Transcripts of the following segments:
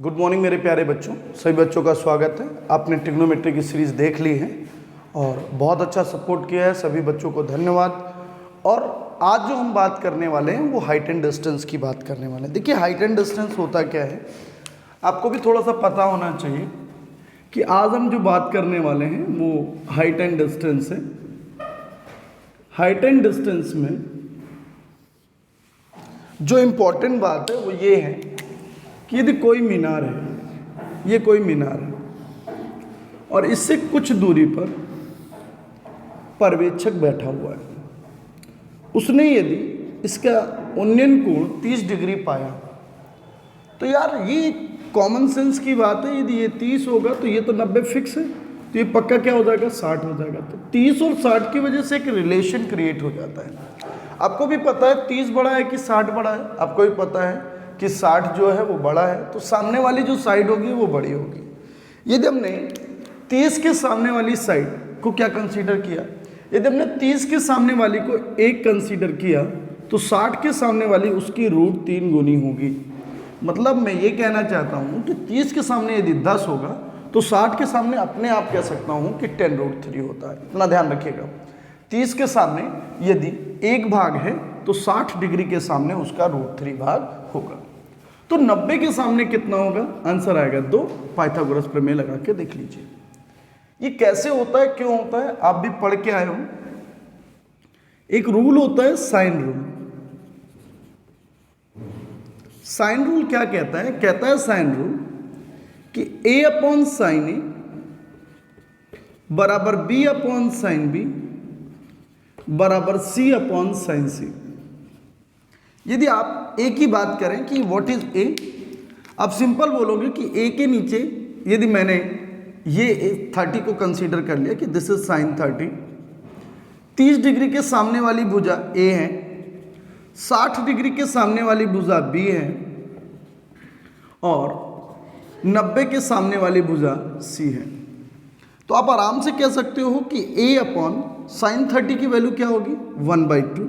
Good morning मेरे प्यारे बच्चों, सभी बच्चों का स्वागत है। आपने ट्रिग्नोमेट्री की सीरीज़ देख ली है और बहुत अच्छा सपोर्ट किया है, सभी बच्चों को धन्यवाद। और आज जो हम बात करने वाले हैं वो हाइट एंड डिस्टेंस की बात करने वाले हैं। देखिए, हाइट एंड डिस्टेंस होता क्या है, आपको भी थोड़ा सा पता होना चाहिए कि आज हम जो बात करने वाले हैं वो हाइट एंड डिस्टेंस है। हाइट एंड डिस्टेंस में जो इम्पोर्टेंट बात है वो ये है कि यदि कोई मीनार है, ये कोई मीनार है और इससे कुछ दूरी पर पर्यवेक्षक बैठा हुआ है, उसने यदि इसका उन्नयन कोण 30 डिग्री पाया, तो यार ये कॉमन सेंस की बात है। यदि ये 30 होगा तो ये तो 90 फिक्स है, तो ये पक्का क्या हो जाएगा, 60 हो जाएगा। तो 30 और 60 की वजह से एक रिलेशन क्रिएट हो जाता है। आपको भी पता है 30 बड़ा है कि 60 बड़ा है, आपको भी पता है कि 60 जो है वो बड़ा है, तो सामने वाली जो साइड होगी वो बड़ी होगी। यदि हमने 30 के सामने वाली साइड को क्या कंसीडर किया, यदि हमने 30 के सामने वाली को 1 कंसीडर किया तो 60 के सामने वाली उसकी रूट 3 गुनी होगी। मतलब मैं ये कहना चाहता हूँ कि 30 के सामने यदि 10 होगा तो 60 के सामने अपने आप कह सकता हूँ कि 10 रूट 3 होता है। इतना ध्यान रखिएगा, 30 के सामने यदि 1 भाग है तो 60 डिग्री के सामने उसका रूट 3 भाग होगा। तो 90 के सामने कितना होगा, आंसर आएगा 2। पाइथागोरस प्रमेय लगा के देख लीजिए। ये कैसे होता है, क्यों होता है, आप भी पढ़ के आए हो। एक रूल होता है साइन रूल। साइन रूल क्या कहता है, कहता है साइन रूल कि a अपॉन साइन ए बराबर b अपॉन साइन बी बराबर c अपॉन साइन सी। यदि आप a की बात करें कि व्हाट इज a, आप सिंपल बोलोगे कि a के नीचे यदि मैंने ये 30 को कंसीडर कर लिया कि दिस इज साइन 30, 30 डिग्री के सामने वाली भुजा a है, 60 डिग्री के सामने वाली भुजा b है और 90 के सामने वाली भुजा c है। तो आप आराम से कह सकते हो कि a अपॉन साइन 30 की वैल्यू क्या होगी, 1/2,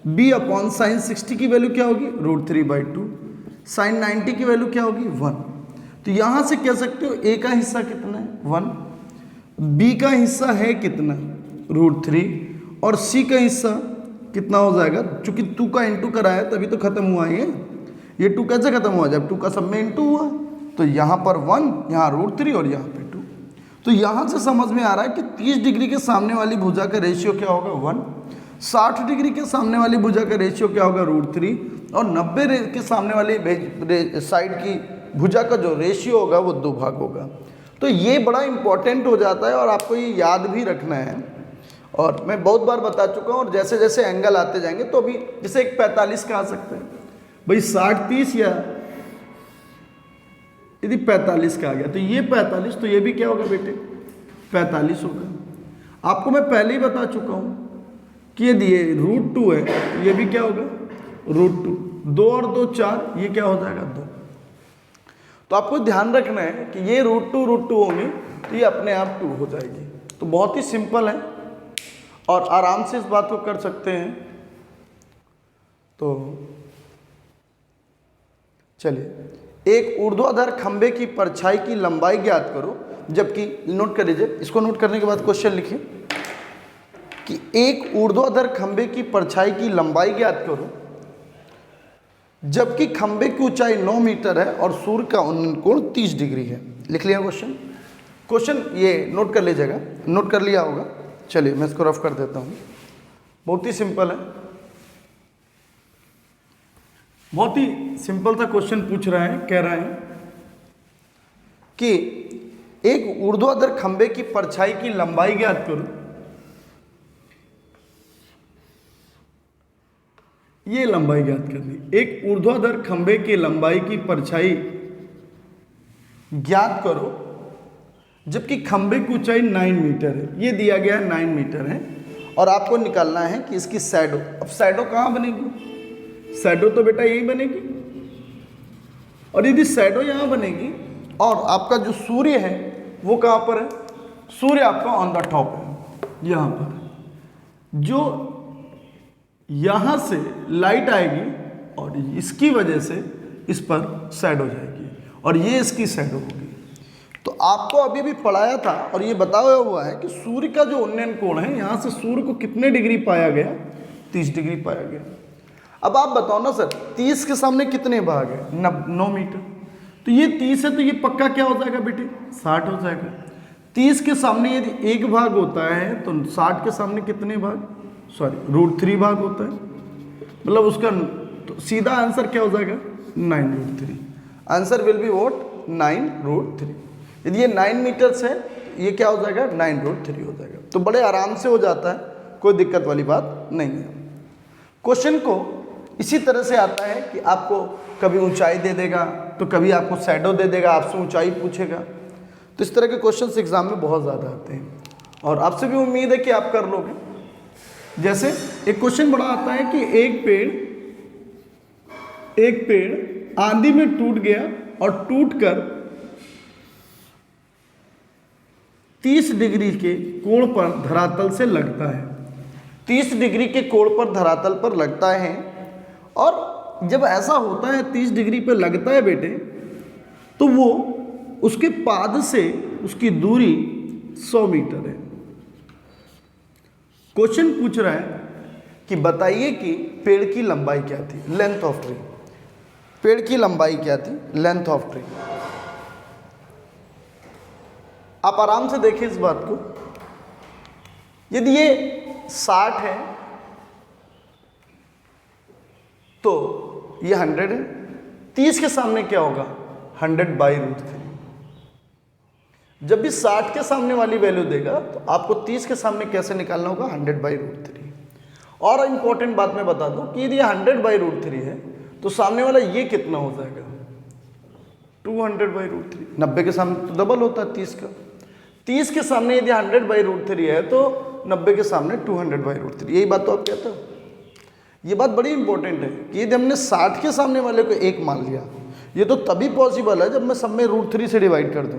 b अपॉन साइन 60 की वैल्यू क्या होगी, रूट 3/2, साइन 90 की वैल्यू क्या होगी, 1। तो यहाँ से कह सकते हो a का हिस्सा कितना है, 1, b का हिस्सा है कितना, रूट 3, और c का हिस्सा कितना हो जाएगा। चूंकि 2 का इंटू कराया तभी तो खत्म हुआ ये 2 कैसे खत्म हुआ, जब 2 का सब में इंटू हुआ। तो यहाँ पर 1, यहाँ रूट 3 और यहाँ पे 2। तो यहाँ से समझ में आ रहा है कि 30 डिग्री के सामने वाली भुजा का रेशियो क्या होगा, 1, 60 डिग्री के सामने वाली भुजा का रेशियो क्या होगा, रूट 3, और 90 के सामने वाली साइड की भुजा का जो रेशियो होगा वो 2 भाग होगा। तो ये बड़ा इंपॉर्टेंट हो जाता है और आपको ये याद भी रखना है। और मैं बहुत बार बता चुका हूँ, और जैसे जैसे एंगल आते जाएंगे तो अभी जैसे एक 45 का आ सकता है भाई, 60-30, या यदि 45 का आ गया तो ये 45, तो ये भी क्या होगा बेटे, 45 होगा। आपको मैं पहले ही बता चुका हूँ कि यदि ये रूट 2 है, ये भी क्या होगा, रूट 2, 2 और 2 4, ये क्या हो जाएगा, 2। तो आपको ध्यान रखना है कि ये रूट 2 होंगे तो ये अपने आप 2 हो जाएगी। तो बहुत ही सिंपल है और आराम से इस बात को कर सकते हैं। तो चलिए, एक ऊर्ध्वाधर खंभे की परछाई की लंबाई ज्ञात करो, जबकि, नोट कर लीजिए, इसको नोट करने के बाद क्वेश्चन लिखिए कि एक ऊर्ध्वाधर खंभे की परछाई की लंबाई ज्ञात करो जबकि खंभे की ऊंचाई 9 मीटर है और सूर्य का उन्नयन कोण 30 डिग्री है। लिख लिया क्वेश्चन ये नोट कर लीजिएगा, नोट कर लिया होगा। चलिए मैं इसको रफ कर देता हूँ। बहुत ही सिंपल है, बहुत ही सिंपल सा क्वेश्चन पूछ रहा है, कह रहा है कि एक ऊर्ध्वाधर खंभे की परछाई की लंबाई ज्ञात करो। ये लंबाई ज्ञात करनी, एक ऊर्ध्वाधर खंभे की लंबाई की परछाई ज्ञात करो जबकि खंभे की ऊंचाई 9 मीटर है। ये दिया गया है 9 मीटर है और आपको निकालना है कि इसकी शैडो। अब शैडो कहाँ बनेगी, शैडो तो बेटा यही बनेगी, और यदि शैडो यहाँ बनेगी और आपका जो सूर्य है वो कहाँ पर है, सूर्य आपका ऑन द टॉप है, यहाँ पर जो यहाँ से लाइट आएगी और इसकी वजह से इस पर शैडो जाएगी। और ये इसकी शैडो होगी। तो आपको अभी भी पढ़ाया था और ये बताया हुआ है कि सूर्य का जो उन्नयन कोण है, यहाँ से सूर्य को कितने डिग्री पाया गया, 30 डिग्री पाया गया। अब आप बताओ ना सर, 30 के सामने कितने भाग है, 9 मीटर। तो ये 30 है तो ये पक्का क्या हो जाएगा बेटे, 60 हो जाएगा। 30 के सामने यदि एक भाग होता है तो 60 के सामने कितने भाग, सॉरी √3 भाग होता है, मतलब उसका तो सीधा आंसर क्या हो जाएगा, 9√3। Answer will be what, 9√3। यदि ये 9 मीटर्स है, ये क्या हो जाएगा, 9√3 हो जाएगा। तो बड़े आराम से हो जाता है, कोई दिक्कत वाली बात नहीं है। क्वेश्चन को इसी तरह से आता है कि आपको कभी ऊंचाई दे देगा तो कभी आपको शैडो दे देगा, आपसे ऊंचाई पूछेगा। तो इस तरह के क्वेश्चंस एग्जाम में बहुत ज़्यादा आते हैं और आपसे भी उम्मीद है कि आप कर लोगे। जैसे एक क्वेश्चन बड़ा आता है कि एक पेड़ आंधी में टूट गया और टूटकर 30 डिग्री के कोण पर धरातल से लगता है। 30 डिग्री के कोण पर धरातल पर लगता है, और जब ऐसा होता है 30 डिग्री पे लगता है बेटे, तो वो उसके पाद से उसकी दूरी 100 मीटर है। क्वेश्चन पूछ रहा है कि बताइए कि पेड़ की लंबाई क्या थी, लेंथ ऑफ ट्री। पेड़ की लंबाई क्या थी, लेंथ ऑफ ट्री। आप आराम से देखिए इस बात को। यदि ये 60 है तो ये 100 है। 30 के सामने क्या होगा, 100/√3। जब भी 60 के सामने वाली वैल्यू देगा तो आपको 30 के सामने कैसे निकालना होगा, 100/√3। और इंपॉर्टेंट बात मैं बता दूं कि यदि 100/√3 है तो सामने वाला ये कितना हो जाएगा, 200/√3। 90 के सामने तो डबल होता है 30 का। 30 के सामने यदि 100/√3 है तो 90 के सामने 200/√3। यही बात तो आप कहते हो। ये बात बड़ी इंपॉर्टेंट है कि यदि हमने 60 के सामने वाले को 1 मान लिया, ये तो तभी पॉसिबल है जब मैं सब में √3 से डिवाइड कर दूं।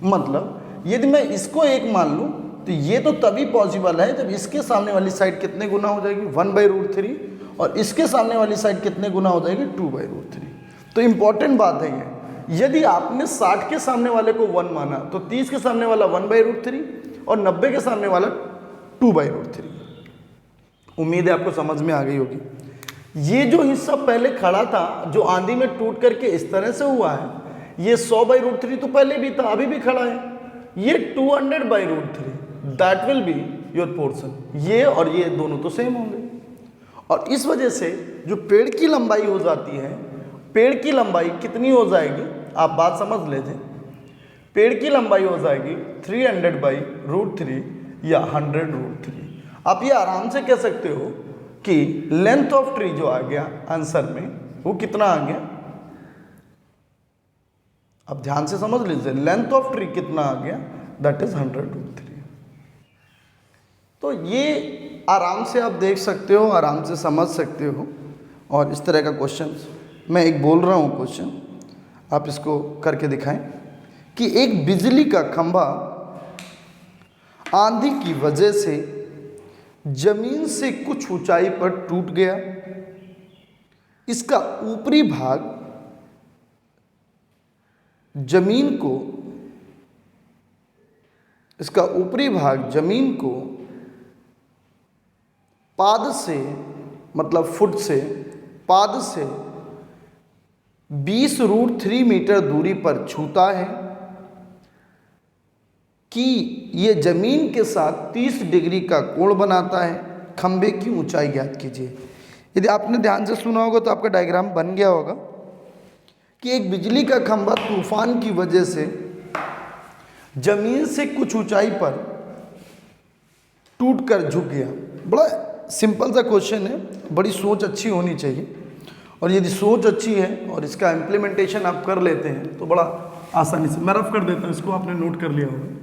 मतलब यदि मैं इसको 1 मान लूं तो ये तो तभी पॉसिबल है जब इसके सामने वाली साइड कितने गुना हो जाएगी, 1/√3, और इसके सामने वाली साइड कितने गुना हो जाएगी, 2/√3। तो इंपॉर्टेंट बात है ये, यदि आपने 60 के सामने वाले को 1 माना तो 30 के सामने वाला 1/√3 और 90 के सामने वाला 2/√3। उम्मीद है आपको समझ में आ गई होगी। ये जो हिस्सा पहले खड़ा था, जो आंधी में टूट करके इस तरह से हुआ है, ये 100/√3 तो पहले भी था, अभी भी खड़ा है। ये 200/√3, that will be your portion. ये और ये दोनों तो सेम होंगे, और इस वजह से जो पेड़ की लंबाई हो जाती है, पेड़ की लंबाई कितनी हो जाएगी, आप बात समझ लीजिए। पेड़ की लंबाई हो जाएगी 300/√3 या 100√3। आप ये आराम से कह सकते हो कि लेंथ ऑफ ट्री जो आ गया आंसर में, वो कितना आ गया, अब ध्यान से समझ लीजिए, लेंथ ऑफ ट्री कितना आ गया, दैट इज 100√3। तो ये आराम से आप देख सकते हो, आराम से समझ सकते हो। और इस तरह का क्वेश्चन मैं एक बोल रहा हूँ क्वेश्चन, आप इसको करके दिखाएं कि एक बिजली का खंभा आंधी की वजह से जमीन से कुछ ऊंचाई पर टूट गया। इसका ऊपरी भाग जमीन को पाद से, मतलब फुट से, पाद से 20√3 मीटर दूरी पर छूता है कि ये जमीन के साथ 30 डिग्री का कोण बनाता है। खंभे की ऊंचाई ज्ञात कीजिए। यदि आपने ध्यान से सुना होगा तो आपका डायग्राम बन गया होगा कि एक बिजली का खंभा तूफान की वजह से जमीन से कुछ ऊंचाई पर टूटकर झुक गया। बड़ा सिंपल सा क्वेश्चन है, बड़ी सोच अच्छी होनी चाहिए, और यदि सोच अच्छी है और इसका इम्प्लीमेंटेशन आप कर लेते हैं तो बड़ा आसानी से, मैं रफ कर देता हूँ इसको, आपने नोट कर लिया होगा।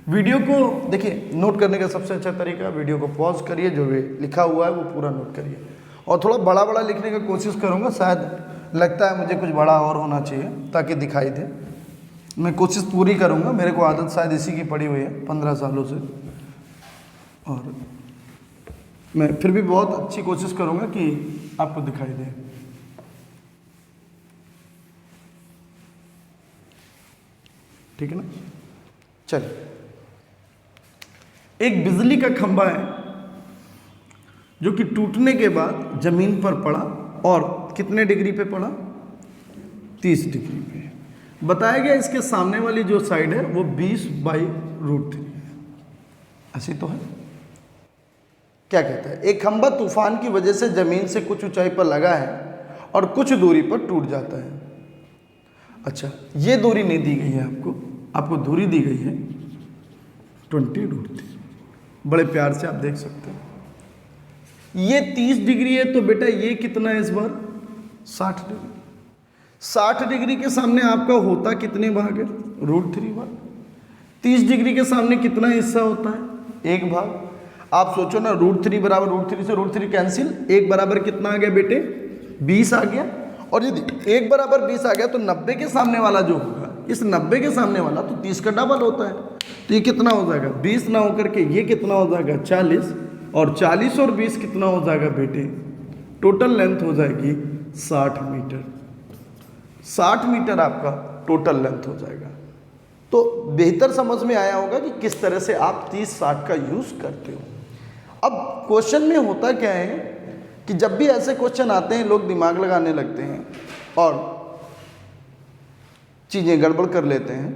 वीडियो को देखिए, नोट करने का सबसे अच्छा तरीका, वीडियो को पॉज करिए, जो भी लिखा हुआ है वो पूरा नोट करिए, और थोड़ा बड़ा बड़ा लिखने की कोशिश करूँगा। शायद लगता है मुझे कुछ बड़ा और होना चाहिए ताकि दिखाई दे। मैं कोशिश पूरी करूँगा, मेरे को आदत शायद इसी की पड़ी हुई है 15 सालों से, और मैं फिर भी बहुत अच्छी कोशिश करूँगा कि आपको दिखाई दे। ठीक है ना। चलिए, एक बिजली का खंभा है जो कि टूटने के बाद जमीन पर पड़ा और कितने डिग्री पे पड़ा? 30 डिग्री पे। बताया गया इसके सामने वाली जो साइड है वो 20/√3 है। ऐसी तो है। क्या कहता है? एक खंभा तूफान की वजह से जमीन से कुछ ऊंचाई पर लगा है और कुछ दूरी पर टूट जाता है। अच्छा, ये दूरी नहीं दी गई है आपको दूरी दी गई है 20√3। बड़े प्यार से आप देख सकते हैं। ये 30 डिग्री है तो बेटा ये कितना है इस बार? 60 डिग्री। 60 डिग्री के सामने आपका होता कितने भाग है? √3 भाग। 30 डिग्री के सामने कितना हिस्सा होता है? 1 भाग। आप सोचो ना, √3 बराबर √3 से √3 कैंसिल, 1 बराबर कितना आ गया बेटे? 20 आ गया। और यदि 1 बराबर 20 आ गया तो 90 के सामने वाला जो होगा, इस 90 के सामने वाला तो 30 का डबल होता है। तो ये कितना हो जाएगा? 20 ना होकर के ये कितना हो जाएगा? 40। और 40 और 20 कितना हो जाएगा बेटे? टोटल लेंथ हो जाएगी 60 मीटर। 60 मीटर आपका टोटल लेंथ हो जाएगा। तो बेहतर समझ में आया होगा कि किस तरह से आप 30-60 का यूज़ करते हो। अब क्वेश्चन में होता क्या है कि जब भी ऐसे क्वेश्चन आते हैं लोग दिमाग लगाने लगते हैं और चीज़ें गड़बड़ कर लेते हैं।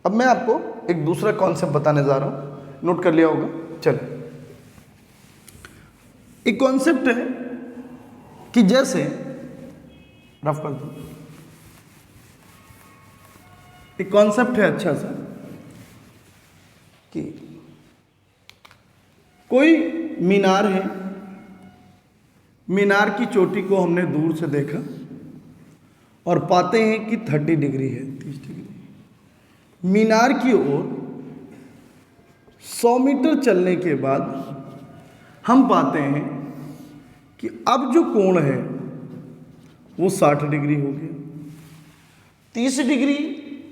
अब मैं आपको एक दूसरा कॉन्सेप्ट बताने जा रहा हूँ, नोट कर लिया होगा। चलो, एक कॉन्सेप्ट है कि जैसे रफ कर दो, एक कॉन्सेप्ट है अच्छा सा कि कोई मीनार है, मीनार की चोटी को हमने दूर से देखा और पाते हैं कि 30 डिग्री है, 30 डिग्री। मीनार की ओर 100 मीटर चलने के बाद हम पाते हैं कि अब जो कोण है वो 60 डिग्री हो गया। 30 डिग्री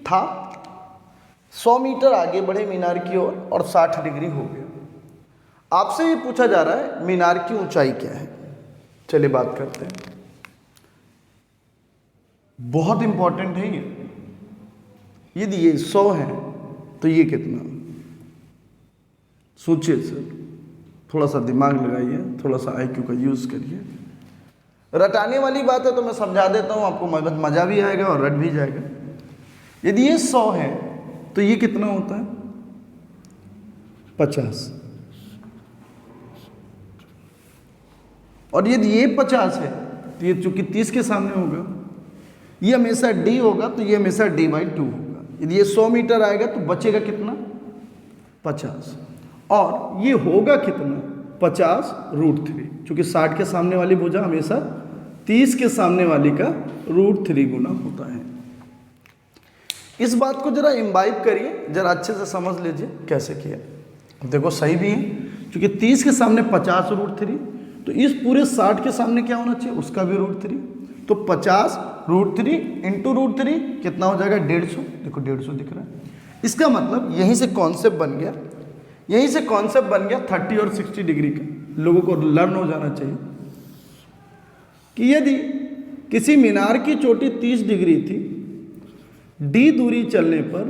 था, 100 मीटर आगे बढ़े मीनार की ओर और 60 डिग्री हो गया। आपसे ये पूछा जा रहा है मीनार की ऊंचाई क्या है। चलिए बात करते हैं, बहुत इंपॉर्टेंट है ये। यदि ये 100 है तो ये कितना? सोचिए सर, थोड़ा सा दिमाग लगाइए, थोड़ा सा IQ का यूज़ करिए। रटाने वाली बात है तो मैं समझा देता हूँ, आपको मज़ा भी आएगा और रट भी जाएगा। यदि ये 100 है तो ये कितना होता है? 50। और यदि ये 50 है तो ये चूंकि 30 के सामने होगा, ये हमेशा D होगा तो ये हमेशा D/2 होगा। यदि ये 100 मीटर आएगा तो बचेगा कितना? 50। और ये होगा कितना? 50√3, क्योंकि 60 के सामने वाली भुजा हमेशा 30 के सामने वाली का √3 गुना होता है। इस बात को जरा इम्बाइब करिए, जरा अच्छे से समझ लीजिए कैसे किया। अब देखो सही भी है, क्योंकि 30 के सामने 50√3, तो इस पूरे 60 के सामने क्या होना चाहिए? उसका भी √3। तो 50√3 इंटू √3 कितना हो जाएगा? 150। देखो 150 दिख रहा है। इसका मतलब यहीं से कॉन्सेप्ट बन गया, यहीं से कॉन्सेप्ट बन गया 30 और 60 डिग्री का। लोगों को लर्न हो जाना चाहिए कि यदि किसी मीनार की चोटी 30 डिग्री थी, D दूरी चलने पर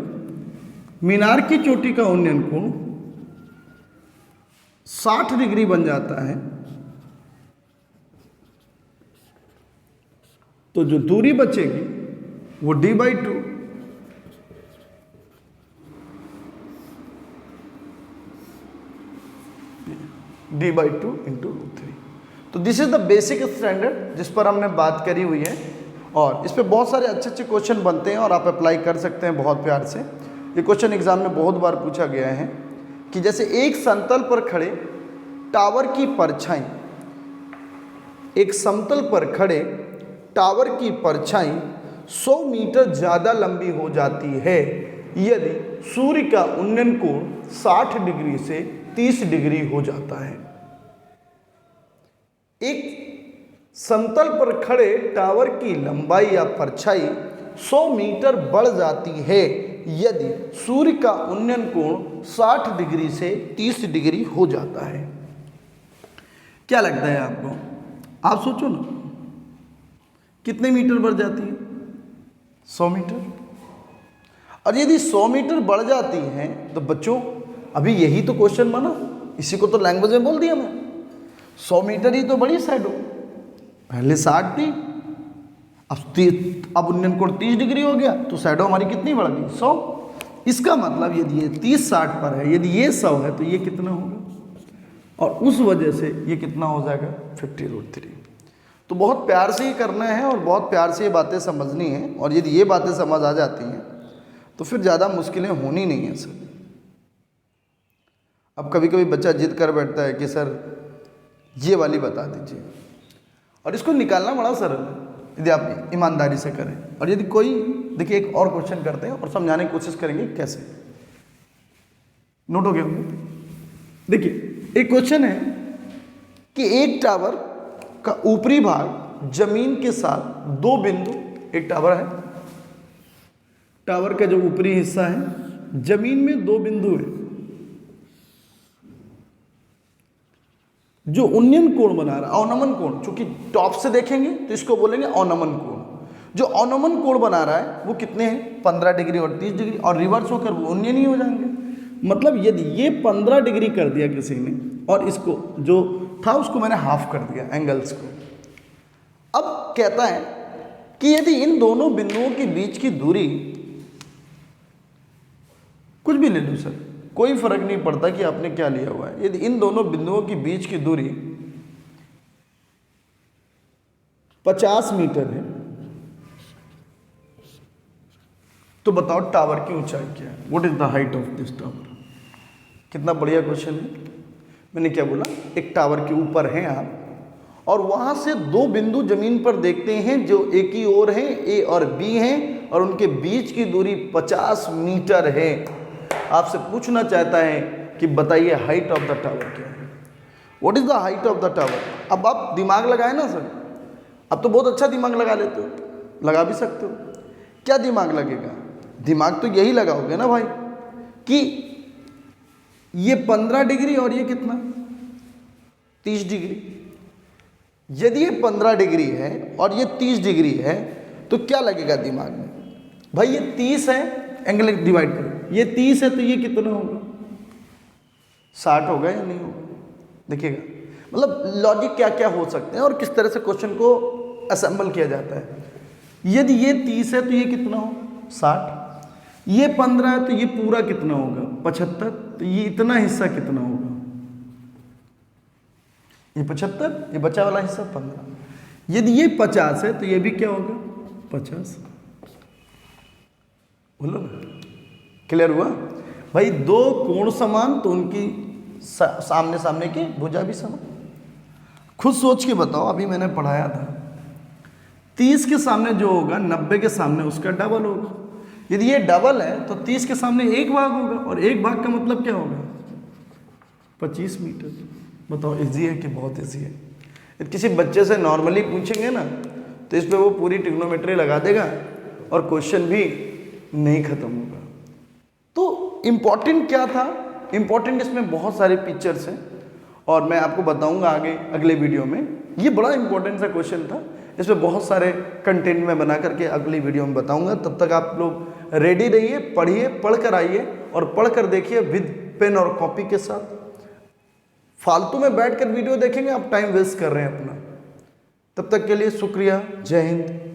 मीनार की चोटी का उन्नयन कोण 60 डिग्री बन जाता है, तो जो दूरी बचेगी वो D/2 D/2 इंटू √3। तो this is the basic standard जिस पर हमने बात करी हुई है, और इस पे बहुत सारे अच्छे अच्छे क्वेश्चन बनते हैं और आप अप्लाई कर सकते हैं बहुत प्यार से। ये क्वेश्चन एग्जाम में बहुत बार पूछा गया है कि जैसे एक समतल पर खड़े टावर की परछाई, एक समतल पर खड़े टावर की परछाई 100 मीटर ज़्यादा लंबी हो जाती है यदि सूर्य का उन्नयन कोण 60 डिग्री से 30 डिग्री हो जाता है। एक समतल पर खड़े टावर की लंबाई या परछाई 100 मीटर बढ़ जाती है यदि सूर्य का उन्नयन कोण 60 डिग्री से 30 डिग्री हो जाता है। क्या लगता है आपको? आप सोचो ना, कितने मीटर बढ़ जाती है? 100 मीटर। और यदि 100 मीटर बढ़ जाती हैं तो बच्चों अभी यही तो क्वेश्चन बना, इसी को तो लैंग्वेज में बोल दिया मैं। 100 मीटर ही तो बड़ी शैडो, पहले 60 थी, अब उन्नयन कोण 30 डिग्री हो गया, तो शैडो हमारी कितनी बढ़ गई 100। इसका मतलब यदि ये 30-60 पर है, यदि ये 100 है तो ये कितना होगा, और उस वजह से ये कितना हो जाएगा 50√3। तो बहुत प्यार से ही करना है और बहुत प्यार से ये बातें समझनी है, और यदि ये बातें समझ आ जाती हैं तो फिर ज़्यादा मुश्किलें होनी नहीं है सर। अब कभी कभी बच्चा जिद कर बैठता है कि सर ये वाली बता दीजिए, और इसको निकालना बड़ा सरल है यदि आप ईमानदारी से करें। और यदि कोई, देखिए एक और क्वेश्चन करते हैं और समझाने की कोशिश करेंगे कैसे। नोट हो गया होंगे। देखिए एक क्वेश्चन है कि एक टावर का ऊपरी भाग जमीन के साथ 2 बिंदु, एक टावर है, टावर का जो ऊपरी हिस्सा है जमीन में 2 बिंदु है जो उन्नयन कोण बना रहा है, अवनमन कोण, चूंकि टॉप से देखेंगे तो इसको बोलेंगे अवनमन कोण। जो अवनमन कोण बना रहा है वो कितने हैं 15 डिग्री और 30 डिग्री, और रिवर्स होकर वो उन्नयन ही हो जाएंगे। मतलब यदि ये 15 डिग्री कर दिया किसी ने और इसको जो था उसको मैंने हाफ कर दिया एंगल्स को। अब कहता है कि यदि इन दोनों बिंदुओं के बीच की दूरी, कुछ भी ले लो सर, कोई फर्क नहीं पड़ता कि आपने क्या लिया हुआ है, यदि इन दोनों बिंदुओं के बीच की दूरी 50 मीटर है तो बताओ टावर की ऊंचाई क्या है, what is the height of this tower. कितना बढ़िया क्वेश्चन है। मैंने क्या बोला, एक टावर के ऊपर हैं आप और वहां से 2 बिंदु जमीन पर देखते हैं जो एक ही ओर हैं, ए और बी हैं, और उनके बीच की दूरी 50 मीटर है। आपसे पूछना चाहता है कि बताइए हाइट ऑफ द टावर क्या है, what is the height of the tower. अब आप दिमाग लगाए ना सर, अब तो बहुत अच्छा दिमाग लगा लेते हो, लगा भी सकते हो। क्या दिमाग लगेगा, दिमाग तो यही लगाओगे ना भाई कि ये 15 डिग्री और ये कितना 30 डिग्री। यदि ये 15 डिग्री है और ये 30 डिग्री है तो क्या लगेगा दिमाग में, भाई ये 30 है, एंगल डिवाइड करो, ये 30 है तो ये कितना होगा 60 होगा या नहीं होगा। देखिएगा मतलब लॉजिक क्या क्या हो सकते हैं और किस तरह से क्वेश्चन को असेंबल किया जाता है। यदि ये 30 है तो ये कितना होगा 60, ये 15 है तो ये पूरा कितना होगा 75, तो ये इतना हिस्सा कितना होगा, ये 75, ये बचा वाला हिस्सा 15। यदि ये 50 है तो ये भी क्या होगा 50। बोलो क्लियर हुआ भाई। 2 कोण समान तो उनकी सामने सामने की भुजा भी समान। खुद सोच के बताओ, अभी मैंने पढ़ाया था 30 के सामने जो होगा 90 के सामने उसका डबल होगा। यदि ये डबल है तो 30 के सामने 1 भाग होगा, और 1 भाग का मतलब क्या होगा 25 मीटर। बताओ इजी है कि बहुत इजी है। यदि किसी बच्चे से नॉर्मली पूछेंगे ना तो इस पर वो पूरी ट्रिग्नोमेट्री लगा देगा और क्वेश्चन भी नहीं खत्म होगा। तो इम्पॉर्टेंट क्या था, इम्पॉर्टेंट इसमें बहुत सारे पिक्चर्स हैं और मैं आपको बताऊंगा आगे अगले वीडियो में। ये बड़ा इंपॉर्टेंट सा क्वेश्चन था, इसमें बहुत सारे कंटेंट में बना करके अगली वीडियो में बताऊंगा। तब तक आप लोग रेडी रहिए, पढ़िए, पढ़ कर आइए और पढ़ कर देखिए विद पेन और कॉपी के साथ। फालतू में बैठ कर वीडियो देखेंगे आप टाइम वेस्ट कर रहे हैं अपना। तब तक के लिए शुक्रिया, जय हिंद।